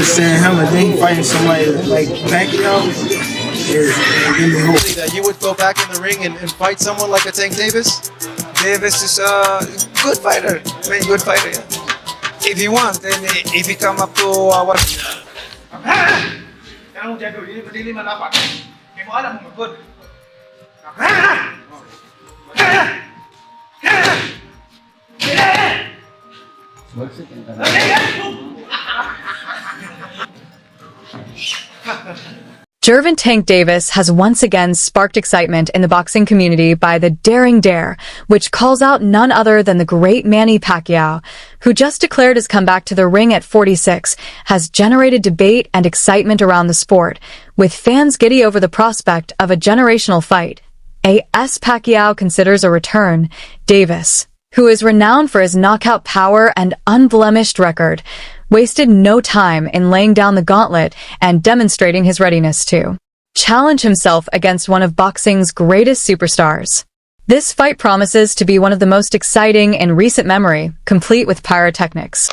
just saying him, I think fighting somebody like Pacquiao is give me hope. That you would go back in the ring and fight someone like a Tank Davis? Davis is a good fighter, very good fighter. Yeah. If he wants, then if he come up to what? Gervonta Tank Davis has once again sparked excitement in the boxing community by the daring dare, which calls out none other than the great Manny Pacquiao, who just declared his comeback to the ring at 46, has generated debate and excitement around the sport, with fans giddy over the prospect of a generational fight. A.S. Pacquiao considers a return. Davis, who is renowned for his knockout power and unblemished record, wasted no time in laying down the gauntlet and demonstrating his readiness to challenge himself against one of boxing's greatest superstars. This fight promises to be one of the most exciting in recent memory, complete with pyrotechnics.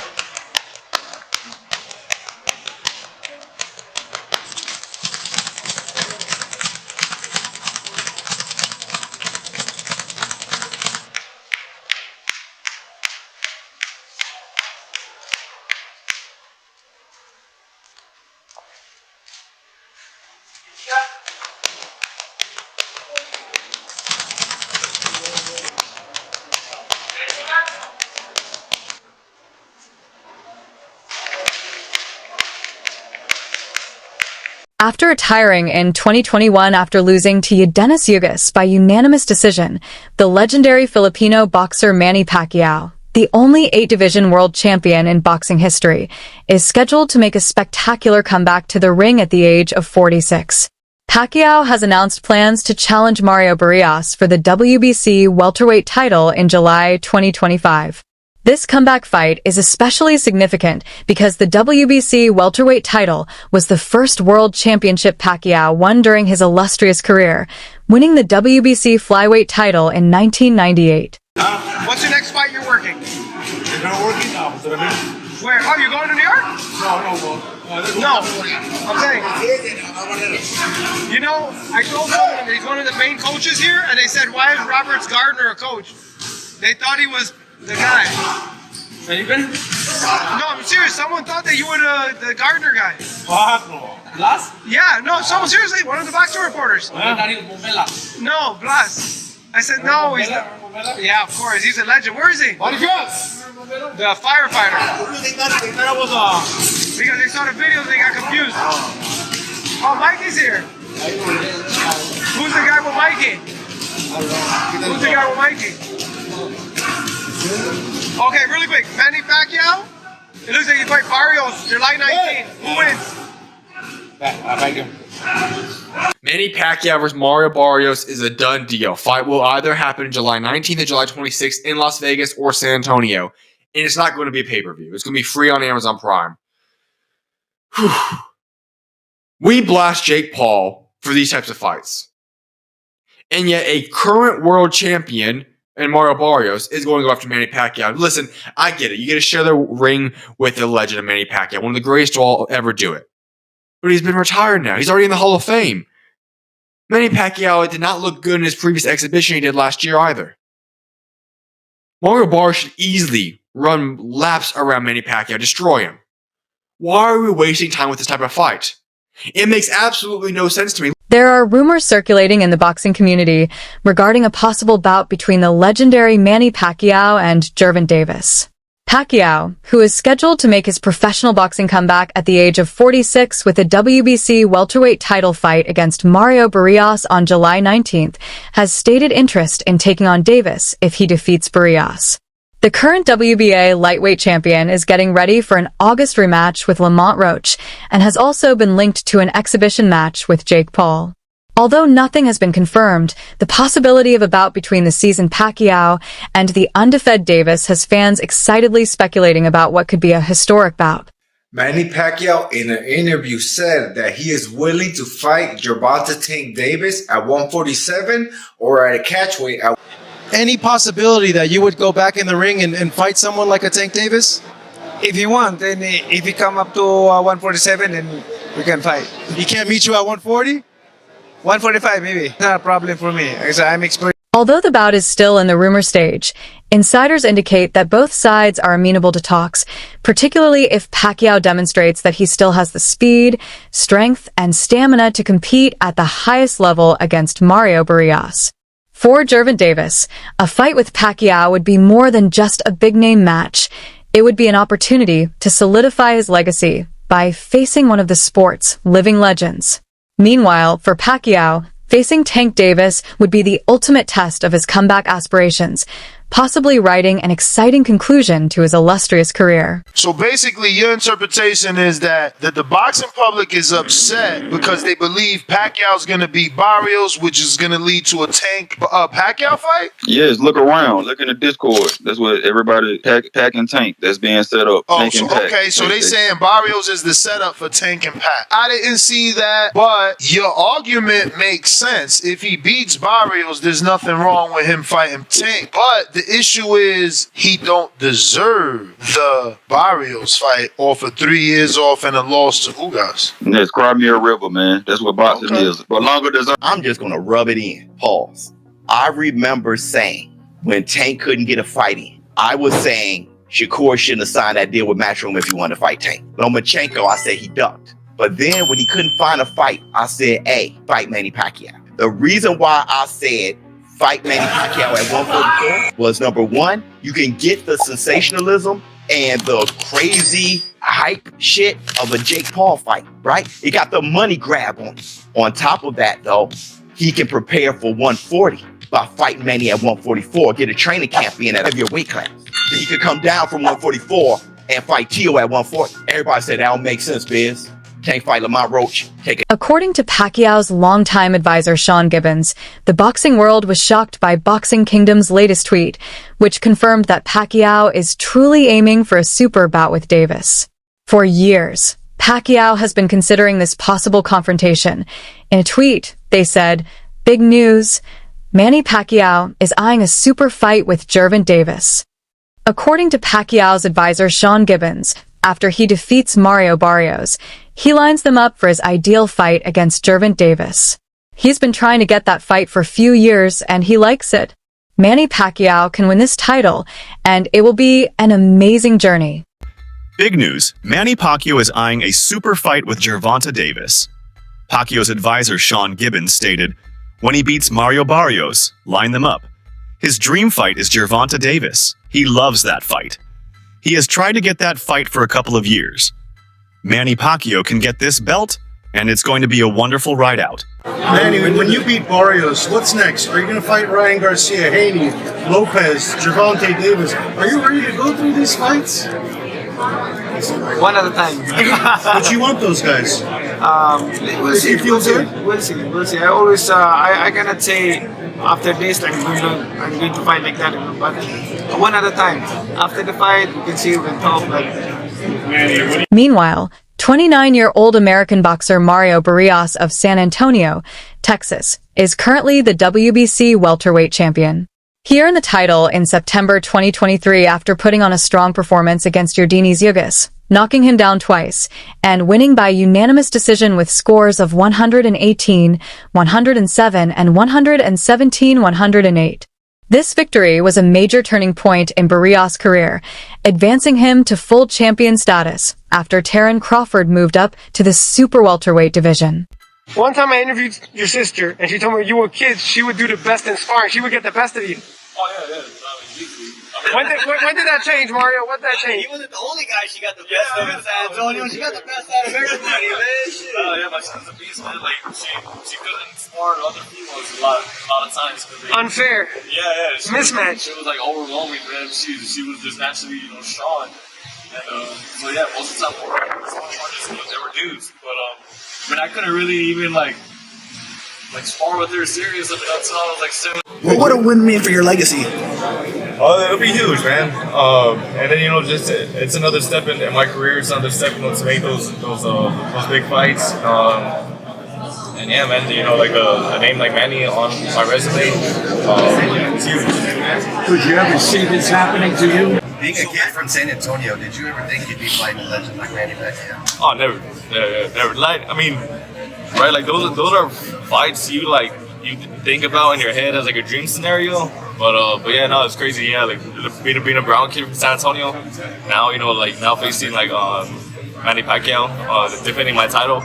After retiring in 2021 after losing to Dennis Yugas by unanimous decision, the legendary Filipino boxer Manny Pacquiao, the only 8-division world champion in boxing history, is scheduled to make a spectacular comeback to the ring at the age of 46. Pacquiao has announced plans to challenge Mario Barrios for the WBC welterweight title in July 2025. This comeback fight is especially significant because the WBC welterweight title was the first world championship Pacquiao won during his illustrious career, winning the WBC flyweight title in 1998. What's your next fight you're working? You're not working now, so I mean. Where? Oh, you're going to New York? No. I'm saying, you know, I told someone that he's one of the main coaches here, and they said, why is Roberts Gardner a coach? They thought he was the guy. Are you good? No, I'm serious. Someone thought that you were the Gardner guy. What? Blas? Yeah, no, someone seriously, one of the boxing reporters. No, Blas. I said, no, he's not. Yeah, of course, he's a legend. Where is he? Barrios! The firefighter. Because they saw the videos, they got confused. Oh, Mikey's here. Who's the guy with Mikey? Who's the guy with Mikey? Okay, really quick. Manny Pacquiao? It looks like you fight Barrios July 19. Who wins? Thank you. Manny Pacquiao versus Mario Barrios is a done deal. Fight will either happen July 19th or July 26th in Las Vegas or San Antonio. And it's not going to be a pay-per-view. It's going to be free on Amazon Prime. Whew. We blast Jake Paul for these types of fights. And yet a current world champion and Mario Barrios is going to go after Manny Pacquiao. Listen, I get it. You get to share the ring with the legend of Manny Pacquiao, one of the greatest to all ever do it. But he's been retired now. He's already in the Hall of Fame. Manny Pacquiao did not look good in his previous exhibition he did last year either. Mario Barrios should easily run laps around Manny Pacquiao, destroy him. Why are we wasting time with this type of fight? It makes absolutely no sense to me. There are rumors circulating in the boxing community regarding a possible bout between the legendary Manny Pacquiao and Gervonta Davis. Pacquiao, who is scheduled to make his professional boxing comeback at the age of 46 with a WBC welterweight title fight against Mario Barrios on July 19th, has stated interest in taking on Davis if he defeats Barrios. The current WBA lightweight champion is getting ready for an August rematch with Lamont Roach and has also been linked to an exhibition match with Jake Paul. Although nothing has been confirmed, the possibility of a bout between the seasoned Pacquiao and the undefeated Davis has fans excitedly speculating about what could be a historic bout. Manny Pacquiao in an interview said that he is willing to fight Gervonta Tank Davis at 147 or at a catchweight at Any possibility that you would go back in the ring and fight someone like a Tank Davis? If you want, then if you come up to 147, then we can fight. He can't meet you at 140? 145 maybe. Not a problem for me. I'm experienced. Although the bout is still in the rumor stage, insiders indicate that both sides are amenable to talks, particularly if Pacquiao demonstrates that he still has the speed, strength, and stamina to compete at the highest level against Mario Barrios. For Gervonta Davis, a fight with Pacquiao would be more than just a big-name match. It would be an opportunity to solidify his legacy by facing one of the sport's living legends. Meanwhile, for Pacquiao, facing Tank Davis would be the ultimate test of his comeback aspirations, possibly writing an exciting conclusion to his illustrious career. So basically, your interpretation is that the boxing public is upset because they believe Pacquiao's going to beat Barrios, which is going to lead to a Tank Pacquiao fight? Yes, look around. Look in the Discord. That's what everybody, Pac and Tank, that's being set up. Oh, Tank so, and Pac. okay, so they saying Barrios is the setup for Tank and Pac. I didn't see that, but your argument makes sense. If he beats Barrios, there's nothing wrong with him fighting Tank. But the issue is he don't deserve the Barrios fight off of 3 years off and a loss to Ugas. And that's Crimea River, man. That's what boxing is. But longer deserve. I'm just going to rub it in. Pause. I remember saying when Tank couldn't get a fight in, I was saying Shakur shouldn't have signed that deal with Matchroom if he wanted to fight Tank. Lomachenko, I said he ducked. But then when he couldn't find a fight, I said, hey, fight Manny Pacquiao. The reason why I said fight Manny Pacquiao at 144 was, number one, you can get the sensationalism and the crazy hype shit of a Jake Paul fight, right? It got the money grab on it. On top of that, though, he can prepare for 140 by fighting Manny at 144, get a training camp in at your weight class. Then he could come down from 144 and fight Tio at 140. Everybody said that don't make sense, Biz. Tank fight Lamont Roach. According to Pacquiao's longtime advisor Sean Gibbons, the boxing world was shocked by Boxing Kingdom's latest tweet, which confirmed that Pacquiao is truly aiming for a super bout with Davis. For years, Pacquiao has been considering this possible confrontation. In a tweet, they said, "Big news, Manny Pacquiao is eyeing a super fight with Gervonta Davis." According to Pacquiao's advisor Sean Gibbons, after he defeats Mario Barrios, he lines them up for his ideal fight against Gervonta Davis. He's been trying to get that fight for a few years, and he likes it. Manny Pacquiao can win this title, and it will be an amazing journey. Big news, Manny Pacquiao is eyeing a super fight with Gervonta Davis. Pacquiao's advisor Sean Gibbons stated, when he beats Mario Barrios, line them up. His dream fight is Gervonta Davis. He loves that fight. He has tried to get that fight for a couple of years. Manny Pacquiao can get this belt, and it's going to be a wonderful ride out. Manny, when you beat Barrios, what's next? Are you going to fight Ryan Garcia, Haney, Lopez, Gervonta Davis? Are you ready to go through these fights? One at a time. But you want those guys? We'll see. You feel good? We'll see. I always, I cannot say after this I'm going to fight like that, but one at a time. After the fight, we can see, we can talk. Meanwhile, 29-year-old American boxer Mario Barrios of San Antonio, Texas, is currently the WBC welterweight champion. He earned the title in September 2023 after putting on a strong performance against Yordenis Ugas, knocking him down twice, and winning by unanimous decision with scores of 118, 107, and 117, 108. This victory was a major turning point in Barrios' career, advancing him to full champion status after Terran Crawford moved up to the super welterweight division. One time I interviewed your sister, and she told me when you were kids, she would do the best in sparring. She would get the best of you. Oh, yeah. When did that change, Mario? When did that change? He wasn't the only guy she got the best of in San Antonio. She got the best out of everybody, man. Shit. Oh, yeah, my sister's a beast, man. Like, she couldn't spar other females a lot of times. Unfair. Yeah. Mismatch. It was like overwhelming, man. She was just naturally, strong. And so yeah, most of the time they were dudes. But I couldn't really even like spar with her serious until I was like 7. What would a win mean for your legacy? Oh, it'll be huge, man. And then just it's another step in my career. It's another step to make those big fights. And yeah, man, like a name like Manny on my resume, it's huge. Would you ever see this happening to you? Being a kid from San Antonio, did you ever think you'd be fighting a legend like Manny Pacquiao? Oh, never, never. Like, I mean, right? Like those are fights you think about in your head as like a dream scenario. But yeah, no, it's crazy. Yeah, like being a brown kid from San Antonio. Now now facing Manny Pacquiao, defending my title.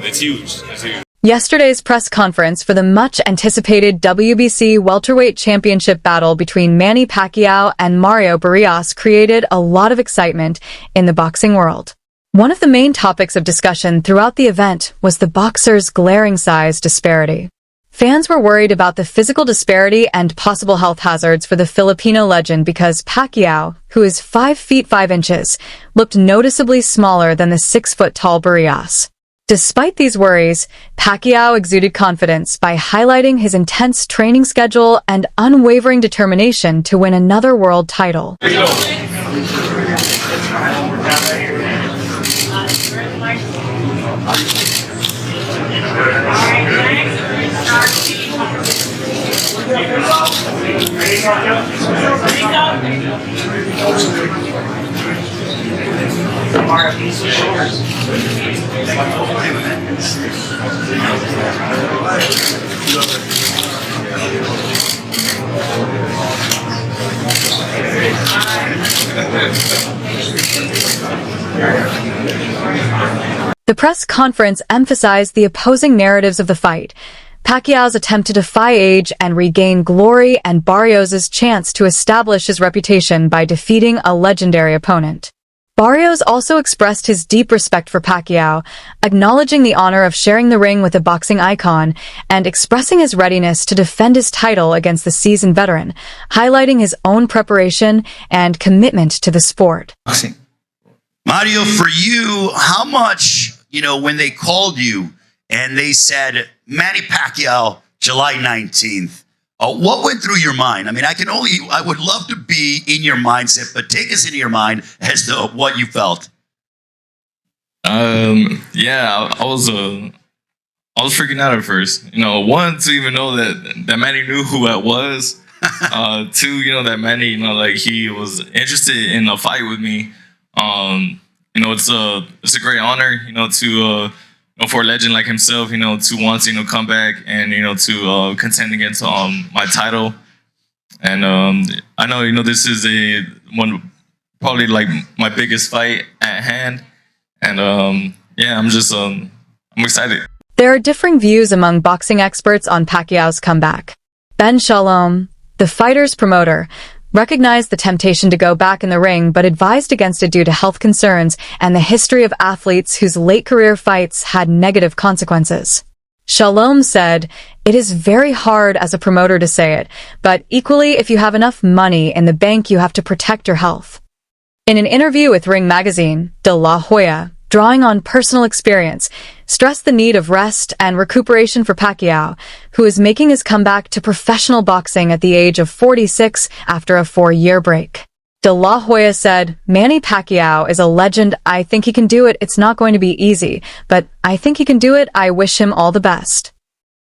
It's huge. It's huge. Yesterday's press conference for the much-anticipated WBC welterweight championship battle between Manny Pacquiao and Mario Barrios created a lot of excitement in the boxing world. One of the main topics of discussion throughout the event was the boxers' glaring size disparity. Fans were worried about the physical disparity and possible health hazards for the Filipino legend because Pacquiao, who is 5 feet 5 inches, looked noticeably smaller than the 6-foot-tall Barrios. Despite these worries, Pacquiao exuded confidence by highlighting his intense training schedule and unwavering determination to win another world title. The press conference emphasized the opposing narratives of the fight, Pacquiao's attempt to defy age and regain glory, and Barrios' chance to establish his reputation by defeating a legendary opponent. Barrios also expressed his deep respect for Pacquiao, acknowledging the honor of sharing the ring with a boxing icon and expressing his readiness to defend his title against the seasoned veteran, highlighting his own preparation and commitment to the sport. Mario, for you, how much, when they called you and they said, Manny Pacquiao, July 19th, what went through your mind? I mean, I would love to be in your mindset, but take us into your mind as to what you felt. Yeah, I was freaking out at first. One, to even know that Manny knew who I was. Two, that Manny, he was interested in a fight with me. It's a great honor, to for a legend like himself, to want to come back and to contend against my title. And I know this is probably like my biggest fight at hand. And yeah, I'm excited. There are differing views among boxing experts on Pacquiao's comeback. Ben Shalom, the fighter's promoter, recognized the temptation to go back in the ring but advised against it due to health concerns and the history of athletes whose late career fights had negative consequences. Shalom said, "It is very hard as a promoter to say it, but equally if you have enough money in the bank you have to protect your health." In an interview with Ring magazine, De La Hoya, drawing on personal experience, stressed the need of rest and recuperation for Pacquiao, who is making his comeback to professional boxing at the age of 46 after a 4-year break. De La Hoya said, "Manny Pacquiao is a legend. I think he can do it. It's not going to be easy, but I think he can do it. I wish him all the best."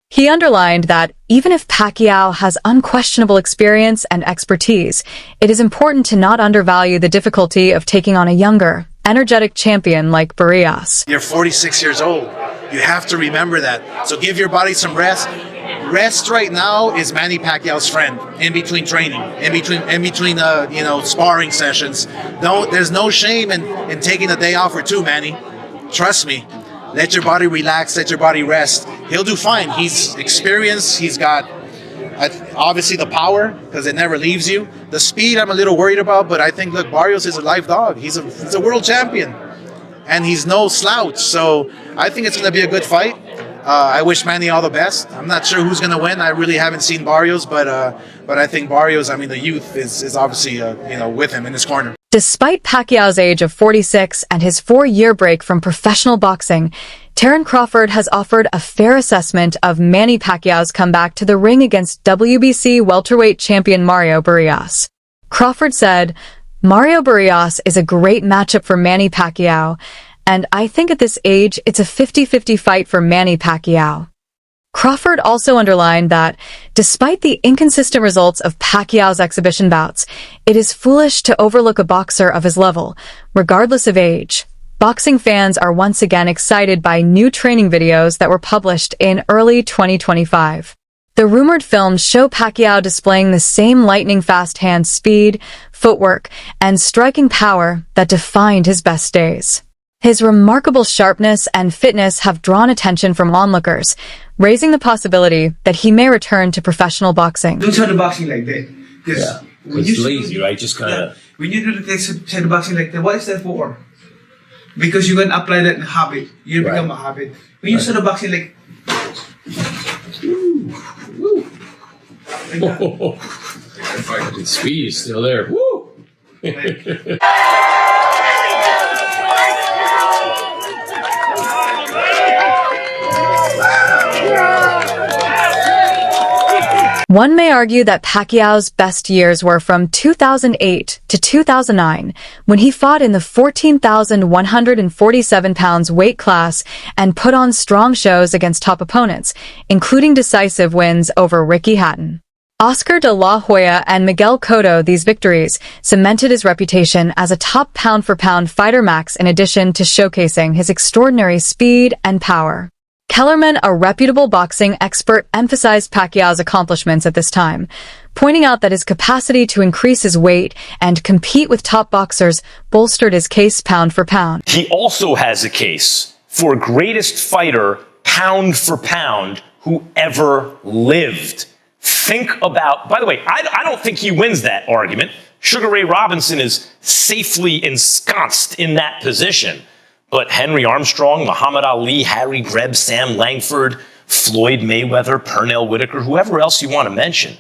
He underlined that even if Pacquiao has unquestionable experience and expertise, it is important to not undervalue the difficulty of taking on a younger, energetic champion like Barrios. You're 46 years old. You have to remember that. So give your body some rest. Rest right now is Manny Pacquiao's friend in between training, in between sparring sessions. There's no shame in taking a day off or two, Manny. Trust me. Let your body relax, let your body rest. He'll do fine. He's experienced. He's got obviously the power because it never leaves you. The speed I'm a little worried about, but I think, look, Barrios is a live dog. He's a world champion, and he's no slouch. So I think it's going to be a good fight. I wish Manny all the best. I'm not sure who's going to win. I really haven't seen Barrios, but I think Barrios, the youth is obviously with him in his corner. Despite Pacquiao's age of 46 and his 4-year break from professional boxing, Terence Crawford has offered a fair assessment of Manny Pacquiao's comeback to the ring against WBC welterweight champion Mario Barrios. Crawford said, "Mario Barrios is a great matchup for Manny Pacquiao, and I think at this age it's a 50-50 fight for Manny Pacquiao. Crawford also underlined that, despite the inconsistent results of Pacquiao's exhibition bouts, it is foolish to overlook a boxer of his level, regardless of age. Boxing fans are once again excited by new training videos that were published in early 2025. The rumored films show Pacquiao displaying the same lightning-fast hand speed, footwork, and striking power that defined his best days. His remarkable sharpness and fitness have drawn attention from onlookers, raising the possibility that he may return to professional boxing. Don't try the boxing like that. Yeah, it's lazy, right? Just kind of... When you do the boxing like that, what is that for? Because you're going to apply that in habit. You become a habit. When you start the boxing like... The speed is still there. Woo! One may argue that Pacquiao's best years were from 2008 to 2009, when he fought in the 14,147 pounds weight class and put on strong shows against top opponents, including decisive wins over Ricky Hatton. Oscar de la Hoya and Miguel Cotto, these victories cemented his reputation as a top pound-for-pound fighter max in addition to showcasing his extraordinary speed and power. Kellerman, a reputable boxing expert, emphasized Pacquiao's accomplishments at this time, pointing out that his capacity to increase his weight and compete with top boxers bolstered his case pound for pound. He also has a case for greatest fighter pound for pound who ever lived. Think about, by the way, I don't think he wins that argument. Sugar Ray Robinson is safely ensconced in that position. But Henry Armstrong, Muhammad Ali, Harry Greb, Sam Langford, Floyd Mayweather, Pernell Whitaker, whoever else you want to mention,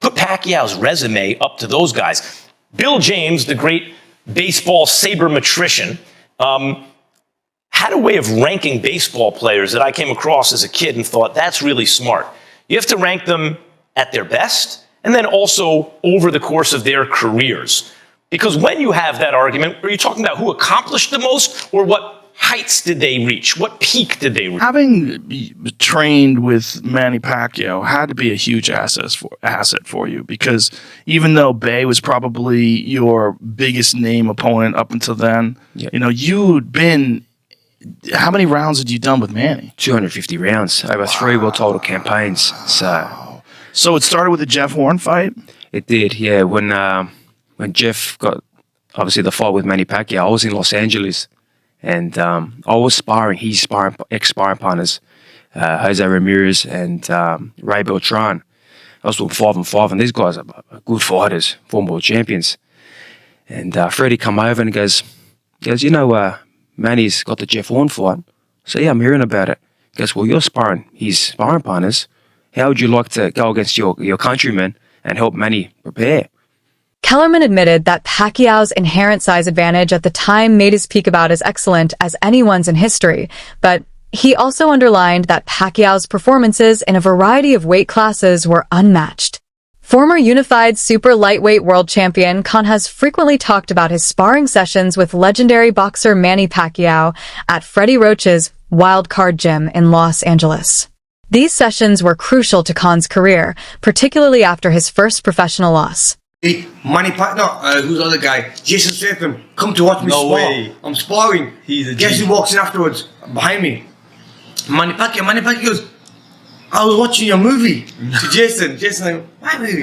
put Pacquiao's resume up to those guys. Bill James, the great baseball sabermetrician, had a way of ranking baseball players that I came across as a kid and thought, that's really smart. You have to rank them at their best and then also over the course of their careers. Because when you have that argument, are you talking about who accomplished the most or what heights did they reach? What peak did they reach? Having trained with Manny Pacquiao had to be a huge asset for you, because even though Bay was probably your biggest name opponent up until then, you know, you'd been... How many rounds had you done with Manny? 250 rounds over 3 world title campaigns. So it started with the Jeff Horn fight? It did, yeah. When Jeff got, obviously, the fight with Manny Pacquiao, I was in Los Angeles, and I was sparring his ex-sparring partners, Jose Ramirez and Ray Beltran. I was doing 5-5, and these guys are good fighters, former world champions. And Freddie come over and he goes, you know, Manny's got the Jeff Horn fight. So yeah, I'm hearing about it. He goes, well, you're sparring his sparring partners. How would you like to go against your countrymen and help Manny prepare? Kellerman admitted that Pacquiao's inherent size advantage at the time made his peak about as excellent as anyone's in history, but he also underlined that Pacquiao's performances in a variety of weight classes were unmatched. Former unified super lightweight world champion Khan has frequently talked about his sparring sessions with legendary boxer Manny Pacquiao at Freddie Roach's Wild Card Gym in Los Angeles. These sessions were crucial to Khan's career, particularly after his first professional loss. Hey, Manny Pacquiao, who's the other guy? Jason Statham, come to watch me spar. Way. I'm sparring. Guess who walks in afterwards? Behind me. Manny Pacquiao goes, I was watching your movie. To Jason. Jason like, my movie?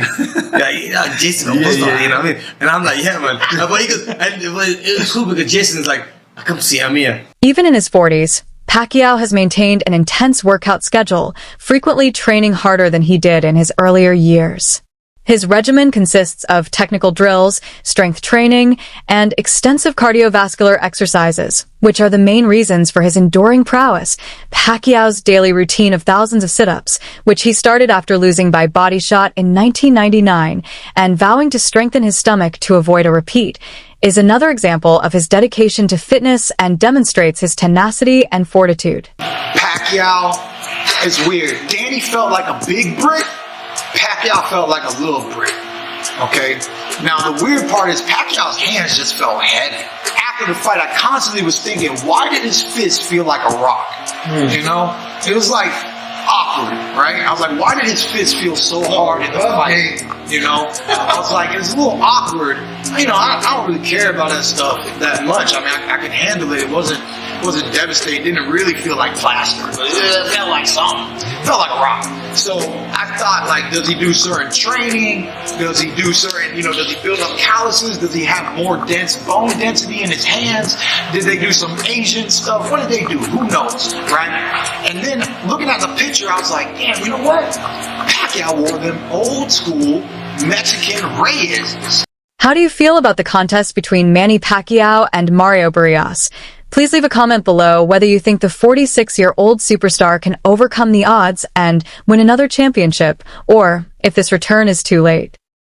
Jason, you know what I mean? And I'm like, yeah, man. But he goes, and it was cool because Jason's like, I come see him here. Even in his 40s, Pacquiao has maintained an intense workout schedule, frequently training harder than he did in his earlier years. His regimen consists of technical drills, strength training, and extensive cardiovascular exercises, which are the main reasons for his enduring prowess. Pacquiao's daily routine of thousands of sit-ups, which he started after losing by body shot in 1999 and vowing to strengthen his stomach to avoid a repeat, is another example of his dedication to fitness and demonstrates his tenacity and fortitude. Pacquiao is weird. Danny felt like a big brick. Pacquiao felt like a little brick, okay? Now, the weird part is Pacquiao's hands just felt heavy. After the fight, I constantly was thinking, why did his fist feel like a rock? You know? It was like, awkward, right? I was like, why did his fist feel so hard in the fight? You know, I was like, it's a little awkward. You know, I don't really care about that stuff that much. I mean, I could handle it. It wasn't devastating. It didn't really feel like plaster, but it felt like something. It felt like a rock. So I thought, like, does he do certain training? Does he do certain, you know, does he build up calluses? Does he have more dense bone density in his hands? Did they do some Asian stuff? What did they do? Who knows, right? And then looking at the picture, I was like, damn, you know what? Pacquiao wore them old school Mexican Reyes. How do you feel about the contest between Manny Pacquiao and Mario Barrios? Please leave a comment below whether you think the 46-year-old superstar can overcome the odds and win another championship, or if this return is too late.